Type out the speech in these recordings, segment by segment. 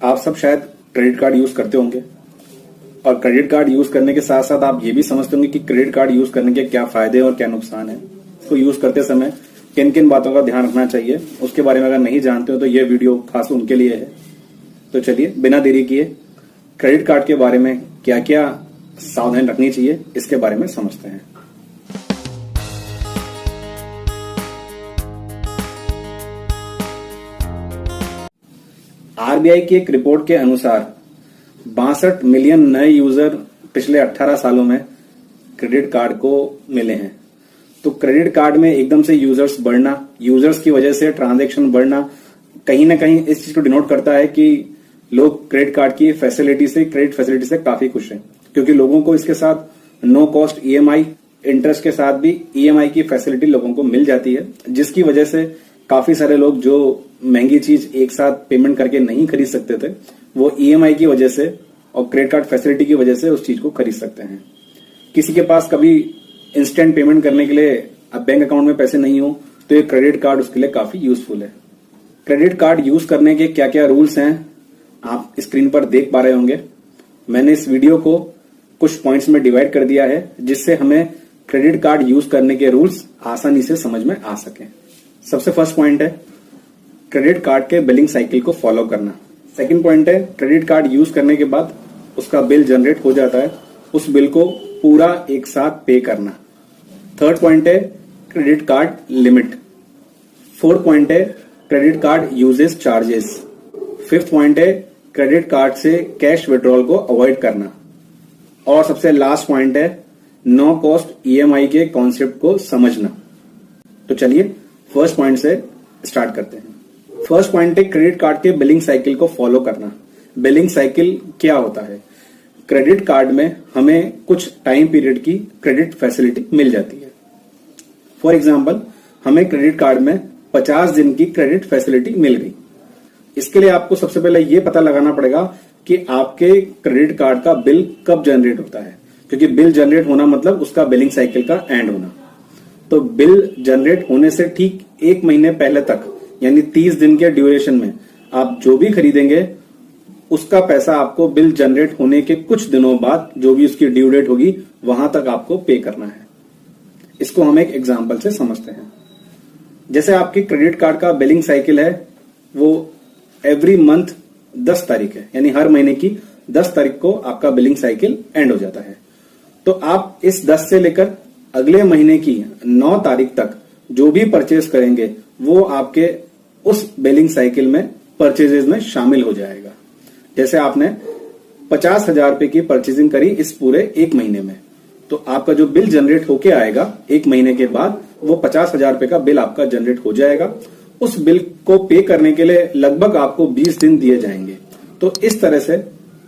आप सब शायद क्रेडिट कार्ड यूज करते होंगे और क्रेडिट कार्ड यूज करने के साथ साथ आप ये भी समझते होंगे कि क्रेडिट कार्ड यूज करने के क्या फायदे और क्या नुकसान है। इसको यूज करते समय किन किन बातों का ध्यान रखना चाहिए, उसके बारे में अगर नहीं जानते हो तो ये वीडियो खास उनके लिए है। तो चलिए बिना देरी किए क्रेडिट कार्ड के बारे में क्या क्या सावधानी रखनी चाहिए इसके बारे में समझते हैं। आरबीआई की एक रिपोर्ट के अनुसार 62 मिलियन नए यूजर पिछले 18 सालों में क्रेडिट कार्ड को मिले हैं। तो क्रेडिट कार्ड में एकदम से यूजर्स बढ़ना, यूजर्स की वजह से ट्रांजैक्शन बढ़ना कहीं ना कहीं इस चीज को डिनोट करता है कि लोग क्रेडिट कार्ड की क्रेडिट फैसिलिटी से काफी खुश हैं, क्योंकि लोगों को इसके साथ नो कॉस्ट ईएमआई, इंटरेस्ट के साथ भी ईएमआई की फैसिलिटी लोगों को मिल जाती है, जिसकी वजह से काफी सारे लोग जो महंगी चीज एक साथ पेमेंट करके नहीं खरीद सकते थे वो ईएमआई की वजह से और क्रेडिट कार्ड फैसिलिटी की वजह से उस चीज को खरीद सकते हैं। किसी के पास कभी इंस्टेंट पेमेंट करने के लिए अब बैंक अकाउंट में पैसे नहीं हो तो ये क्रेडिट कार्ड उसके लिए काफी यूजफुल है। क्रेडिट कार्ड यूज करने के क्या क्या रूल्स हैं आप स्क्रीन पर देख पा रहे होंगे। मैंने इस वीडियो को कुछ पॉइंट्स में डिवाइड कर दिया है जिससे हमें क्रेडिट कार्ड यूज करने के रूल्स आसानी से समझ में आ सके। सबसे फर्स्ट पॉइंट है क्रेडिट कार्ड के बिलिंग साइकिल को फॉलो करना। सेकंड पॉइंट है क्रेडिट कार्ड यूज करने के बाद उसका बिल जनरेट हो जाता है, उस बिल को पूरा एक साथ पे करना। थर्ड पॉइंट है credit card limit. Fourth point है credit card uses charges. Fifth point है क्रेडिट कार्ड से कैश विड्रॉल को अवॉइड करना। और सबसे लास्ट पॉइंट है नो कॉस्ट ईएमआई के कॉन्सेप्ट को समझना। तो चलिए फर्स्ट पॉइंट से स्टार्ट करते हैं। फर्स्ट पॉइंट है क्रेडिट कार्ड के बिलिंग साइकिल को फॉलो करना। बिलिंग साइकिल क्या होता है? क्रेडिट कार्ड में हमें कुछ टाइम पीरियड की क्रेडिट फैसिलिटी मिल जाती है। फॉर एग्जांपल हमें क्रेडिट कार्ड में 50 दिन की क्रेडिट फैसिलिटी मिल गई। इसके लिए आपको सबसे पहले यह पता लगाना पड़ेगा कि आपके क्रेडिट कार्ड का बिल कब जनरेट होता है, क्योंकि बिल जनरेट होना मतलब उसका बिलिंग साइकिल का एंड होना। तो बिल जनरेट होने से ठीक 1 महीने पहले तक यानी 30 दिन के ड्यूरेशन में आप जो भी खरीदेंगे उसका पैसा आपको बिल जनरेट होने के कुछ दिनों बाद जो भी उसकी ड्यू डेट होगी वहां तक आपको पे करना है। इसको हम एक एग्जांपल से समझते हैं। जैसे आपकी क्रेडिट कार्ड का बिलिंग साइकिल है वो एवरी मंथ 10 तारीख है, यानी हर महीने की 10 तारीख को आपका बिलिंग साइकिल एंड हो जाता है। तो आप इस 10 से लेकर अगले महीने की 9 तारीख तक जो भी परचेज करेंगे वो आपके उस बिलिंग साइकिल में परचेजेस में शामिल हो जाएगा। जैसे आपने 50,000 रुपए की परचेजिंग करी इस पूरे 1 महीने में, तो आपका जो बिल जनरेट होके आएगा 1 महीने के बाद वो 50,000 रुपए का बिल आपका जनरेट हो जाएगा। उस बिल को पे करने के लिए लगभग आपको 20 दिन दिए जाएंगे। तो इस तरह से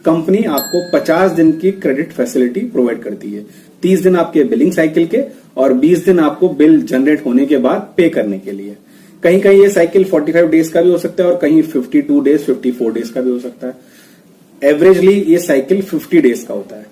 कंपनी आपको 50 दिन की क्रेडिट फैसिलिटी प्रोवाइड करती है। 30 दिन आपके बिलिंग साइकिल के और 20 दिन आपको बिल जनरेट होने के बाद पे करने के लिए। कहीं कहीं ये साइकिल 45 डेज का भी हो सकता है और कहीं 52 डेज 54 डेज का भी हो सकता है। एवरेजली ये साइकिल 50 डेज का होता है।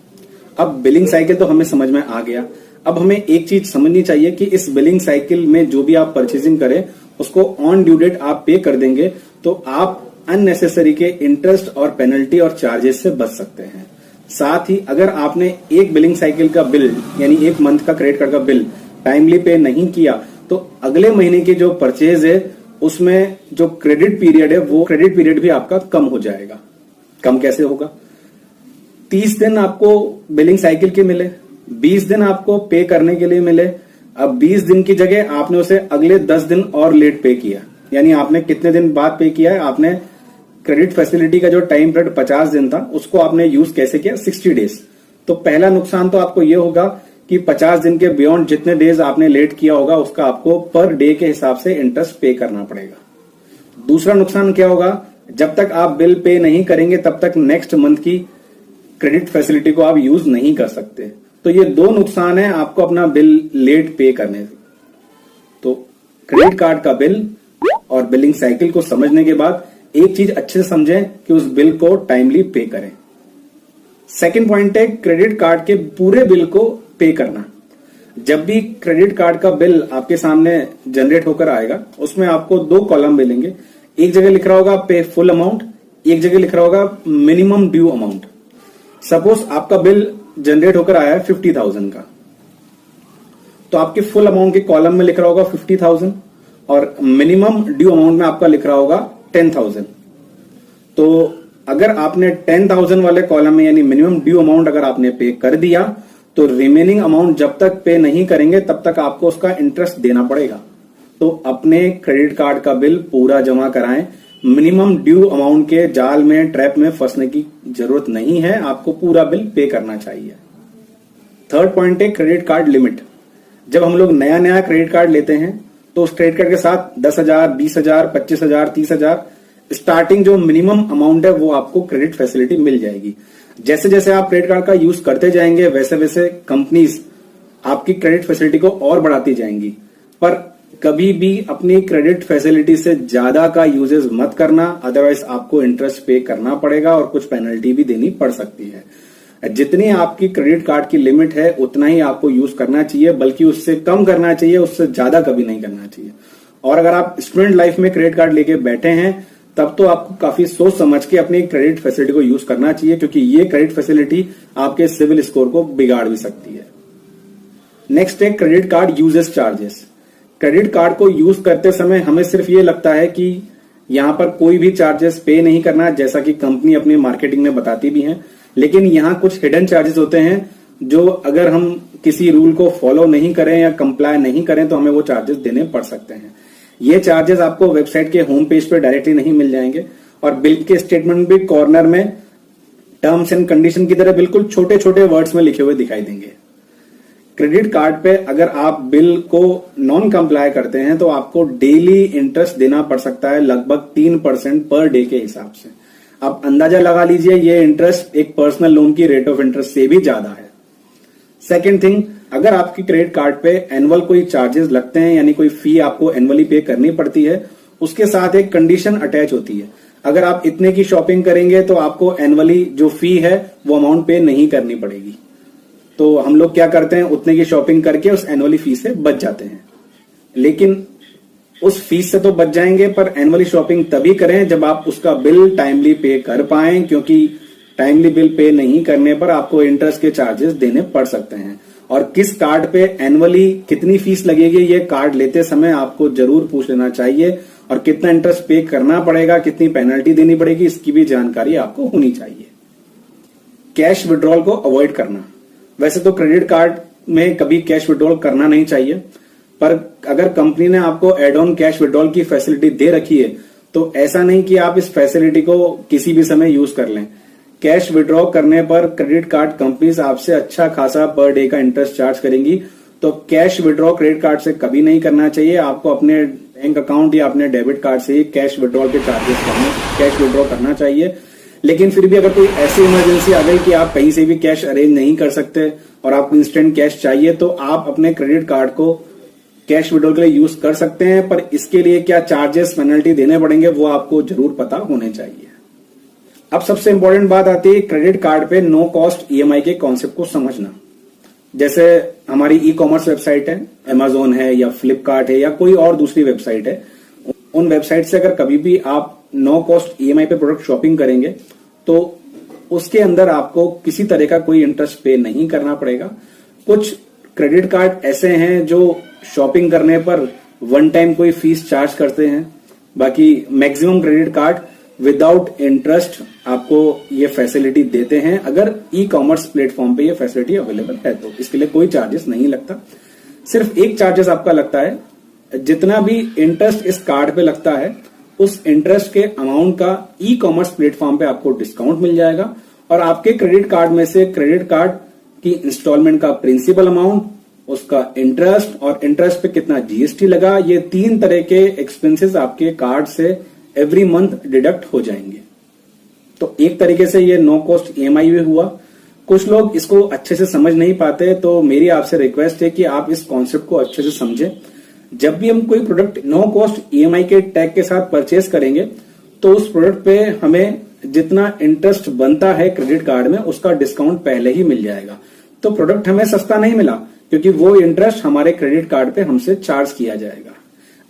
अब बिलिंग साइकिल तो हमें समझ में आ गया। अब हमें एक चीज समझनी चाहिए कि इस बिलिंग साइकिल में जो भी आप परचेजिंग करें उसको ऑन ड्यू डेट आप पे कर देंगे तो आप अननेसेसरी के इंटरेस्ट और पेनल्टी और चार्जेस से बच सकते हैं। साथ ही अगर आपने एक बिलिंग साइकिल का बिल यानी 1 मंथ का क्रेडिट कार्ड का बिल टाइमली पे नहीं किया तो अगले महीने की जो परचेज है उसमें जो क्रेडिट पीरियड है वो क्रेडिट पीरियड भी आपका कम हो जाएगा। कम कैसे होगा? 30 दिन आपको बिलिंग साइकिल के मिले, 20 दिन आपको पे करने के लिए मिले। अब 20 दिन की जगह आपने उसे अगले 10 दिन और लेट पे किया, यानी आपने कितने दिन बाद पे किया है? आपने क्रेडिट फैसिलिटी का जो टाइम पीरियड 50 दिन था उसको आपने यूज कैसे किया? 60 डेज। तो पहला नुकसान तो आपको ये होगा कि 50 दिन के बियॉन्ड जितने डेज आपने लेट किया होगा उसका आपको पर डे के हिसाब से इंटरेस्ट पे करना पड़ेगा। दूसरा नुकसान क्या होगा? जब तक आप बिल पे नहीं करेंगे तब तक नेक्स्ट मंथ की क्रेडिट फैसिलिटी को आप यूज नहीं कर सकते। तो ये 2 नुकसान है आपको अपना बिल लेट पे करने से। तो क्रेडिट कार्ड का बिल और बिलिंग साइकिल को समझने के बाद एक चीज अच्छे से समझें कि उस बिल को टाइमली पे करें। सेकंड पॉइंट है क्रेडिट कार्ड के पूरे बिल को पे करना। जब भी क्रेडिट कार्ड का बिल आपके सामने जनरेट होकर आएगा उसमें आपको 2 कॉलम मिलेंगे। एक जगह लिख रहा होगा पे फुल अमाउंट, एक जगह लिख रहा होगा मिनिमम ड्यू अमाउंट। सपोज आपका बिल जनरेट होकर आया है 50,000 का, तो आपके फुल अमाउंट के कॉलम में लिख रहा होगा 50,000 और मिनिमम ड्यू अमाउंट में आपका लिख रहा होगा 10,000। तो अगर आपने 10,000 वाले कॉलम में यानी मिनिमम ड्यू अमाउंट अगर आपने पे कर दिया तो रिमेनिंग अमाउंट जब तक पे नहीं करेंगे तब तक आपको उसका इंटरेस्ट देना पड़ेगा। तो अपने क्रेडिट कार्ड का बिल पूरा जमा कराएं। मिनिमम ड्यू अमाउंट के जाल में, ट्रैप में फंसने की जरूरत नहीं है, आपको पूरा बिल पे करना चाहिए। थर्ड पॉइंट है क्रेडिट कार्ड लिमिट। जब हम लोग नया नया क्रेडिट कार्ड लेते हैं तो उस क्रेडिट कार्ड के साथ 10,000, 20,000, 25,000, 30,000 स्टार्टिंग जो मिनिमम अमाउंट है वो आपको क्रेडिट फैसिलिटी मिल जाएगी। जैसे जैसे आप क्रेडिट कार्ड का यूज करते जाएंगे वैसे वैसे कंपनीज आपकी क्रेडिट फैसिलिटी को और बढ़ाती जाएंगी। पर कभी भी अपनी क्रेडिट फैसिलिटी से ज्यादा का यूजेस मत करना, अदरवाइज आपको इंटरेस्ट पे करना पड़ेगा और कुछ पेनल्टी भी देनी पड़ सकती है। जितनी आपकी क्रेडिट कार्ड की लिमिट है उतना ही आपको यूज करना चाहिए, बल्कि उससे कम करना चाहिए, उससे ज्यादा कभी नहीं करना चाहिए। और अगर आप स्टूडेंट लाइफ में क्रेडिट कार्ड लेके बैठे हैं तब तो आपको काफी सोच समझ के अपनी क्रेडिट फैसिलिटी को यूज करना चाहिए, क्योंकि ये क्रेडिट फैसिलिटी आपके सिविल स्कोर को बिगाड़ भी सकती है। नेक्स्ट है credit card uses charges. Credit card को यूज करते समय हमें सिर्फ ये लगता है कि यहां पर कोई भी चार्जेस पे नहीं करना, जैसा कि कंपनी अपनी मार्केटिंग में बताती भी है, लेकिन यहां कुछ हिडन चार्जेस होते हैं जो अगर हम किसी रूल को फॉलो नहीं करें या कंप्लाई नहीं करें तो हमें वो चार्जेस देने पड़ सकते हैं। ये चार्जेस आपको वेबसाइट के होम पेज पे डायरेक्टली नहीं मिल जाएंगे और बिल के स्टेटमेंट भी कॉर्नर में टर्म्स एंड कंडीशन की तरह बिल्कुल छोटे छोटे वर्ड्स में लिखे हुए दिखाई देंगे। क्रेडिट कार्ड पे अगर आप बिल को नॉन कंप्लाई करते हैं तो आपको डेली इंटरेस्ट देना पड़ सकता है, लगभग 3% पर डे के हिसाब से। आप अंदाजा लगा लीजिए ये इंटरेस्ट एक पर्सनल लोन की रेट ऑफ इंटरेस्ट से भी ज्यादा है। सेकेंड थिंग, अगर आपकी क्रेडिट कार्ड पे एनुअल कोई चार्जेस लगते हैं यानी कोई फी आपको एनुअली पे करनी पड़ती है, उसके साथ एक कंडीशन अटैच होती है। अगर आप इतने की शॉपिंग करेंगे तो आपको एनुअली जो फी है वो अमाउंट पे नहीं करनी पड़ेगी। तो हम लोग क्या करते हैं, उतने की शॉपिंग करके उस एनुअली फी से बच जाते हैं। लेकिन उस फीस से तो बच जाएंगे पर एनुअली शॉपिंग तभी करें जब आप उसका बिल टाइमली पे कर पाएं, क्योंकि टाइमली बिल पे नहीं करने पर आपको इंटरेस्ट के चार्जेस देने पड़ सकते हैं। और किस कार्ड पे एनुअली कितनी फीस लगेगी ये कार्ड लेते समय आपको जरूर पूछ लेना चाहिए, और कितना इंटरेस्ट पे करना पड़ेगा, कितनी पेनल्टी देनी पड़ेगी, इसकी भी जानकारी आपको होनी चाहिए। कैश विड्रॉल को अवॉइड करना। वैसे तो क्रेडिट कार्ड में कभी कैश विड्रॉल करना नहीं चाहिए, पर अगर कंपनी ने आपको एड ऑन कैश विड्रॉल की फैसिलिटी दे रखी है तो ऐसा नहीं कि आप इस फैसिलिटी को किसी भी समय यूज कर लें। कैश विड्रॉ करने पर क्रेडिट कार्ड कंपनीज आपसे अच्छा खासा पर डे का इंटरेस्ट चार्ज करेंगी, तो कैश विड्रॉ क्रेडिट कार्ड से कभी नहीं करना चाहिए। आपको अपने बैंक अकाउंट या अपने डेबिट कार्ड से ही कैश विड्रॉल के चार्जेस कैश विड्रॉ करना चाहिए। लेकिन फिर भी अगर कोई ऐसी इमरजेंसी आ गई कि आप कहीं से भी कैश अरेंज नहीं कर सकते और आपको इंस्टेंट कैश चाहिए, तो आप अपने क्रेडिट कार्ड को कैश विड्रॉल के लिए यूज कर सकते हैं, पर इसके लिए क्या चार्जेस पेनल्टी देने पड़ेंगे वो आपको जरूर पता होने चाहिए। अब सबसे इंपॉर्टेंट बात आती है क्रेडिट कार्ड पे नो कॉस्ट ईएमआई के कॉन्सेप्ट को समझना। जैसे हमारी ई कॉमर्स वेबसाइट है, अमेजोन है या फ्लिपकार्ट है या कोई और दूसरी वेबसाइट है, उन वेबसाइट से अगर कभी भी आप नो कॉस्ट ईएमआई पे प्रोडक्ट शॉपिंग करेंगे तो उसके अंदर आपको किसी तरह का कोई इंटरेस्ट पे नहीं करना पड़ेगा। कुछ क्रेडिट कार्ड ऐसे हैं जो शॉपिंग करने पर वन टाइम कोई फीस चार्ज करते हैं, बाकी maximum credit card without interest आपको ये फैसिलिटी देते हैं। अगर ई कॉमर्स प्लेटफॉर्म पे ये फैसिलिटी अवेलेबल है तो इसके लिए कोई चार्जेस नहीं लगता। सिर्फ एक चार्जेस आपका लगता है, जितना भी इंटरेस्ट इस कार्ड पे लगता है उस इंटरेस्ट के अमाउंट का ई कॉमर्स प्लेटफॉर्म पे आपको डिस्काउंट मिल जाएगा, और आपके क्रेडिट कार्ड में से क्रेडिट कार्ड की इंस्टॉलमेंट का प्रिंसिपल अमाउंट, उसका इंटरेस्ट और इंटरेस्ट पे कितना जीएसटी लगा, ये 3 तरह के एक्सपेंसेस आपके कार्ड से एवरी मंथ डिडक्ट हो जाएंगे। तो एक तरीके से ये नो कॉस्ट ईएमआई भी हुआ। कुछ लोग इसको अच्छे से समझ नहीं पाते, तो मेरी आपसे रिक्वेस्ट है कि आप इस कॉन्सेप्ट को अच्छे से समझें। जब भी हम कोई प्रोडक्ट नो कॉस्ट ईएमआई के टैग के साथ परचेस करेंगे तो उस प्रोडक्ट पे हमें जितना इंटरेस्ट बनता है क्रेडिट कार्ड में उसका डिस्काउंट पहले ही मिल जाएगा। तो प्रोडक्ट हमें सस्ता नहीं मिला, क्योंकि वो इंटरेस्ट हमारे क्रेडिट कार्ड पे हमसे चार्ज किया जाएगा।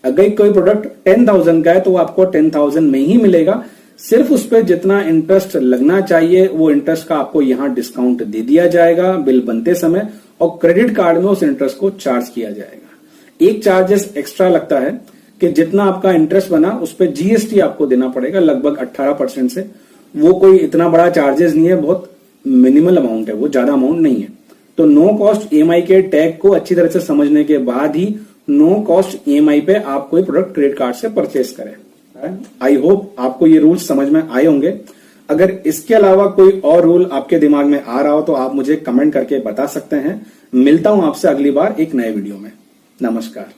अगर कोई प्रोडक्ट 10,000 का है तो वो आपको 10,000 में ही मिलेगा, सिर्फ उस पर जितना इंटरेस्ट लगना चाहिए वो इंटरेस्ट का आपको यहां डिस्काउंट दे दिया जाएगा बिल बनते समय, और क्रेडिट कार्ड में उस इंटरेस्ट को चार्ज किया जाएगा। एक चार्जेस एक्स्ट्रा लगता है कि जितना आपका इंटरेस्ट बना उस पर जीएसटी आपको देना पड़ेगा लगभग 18% से। वो कोई इतना बड़ा चार्जेस नहीं है, बहुत मिनिमल अमाउंट है, वो ज्यादा अमाउंट नहीं है। तो नो कॉस्ट ईएमआई के टैग को अच्छी तरह से समझने के बाद ही नो कॉस्ट ईएमआई पे आप कोई प्रोडक्ट क्रेडिट कार्ड से परचेस करें। आई होप आपको ये रूल्स समझ में आए होंगे। अगर इसके अलावा कोई और रूल आपके दिमाग में आ रहा हो तो आप मुझे कमेंट करके बता सकते हैं। मिलता हूं आपसे अगली बार एक नए वीडियो में। नमस्कार।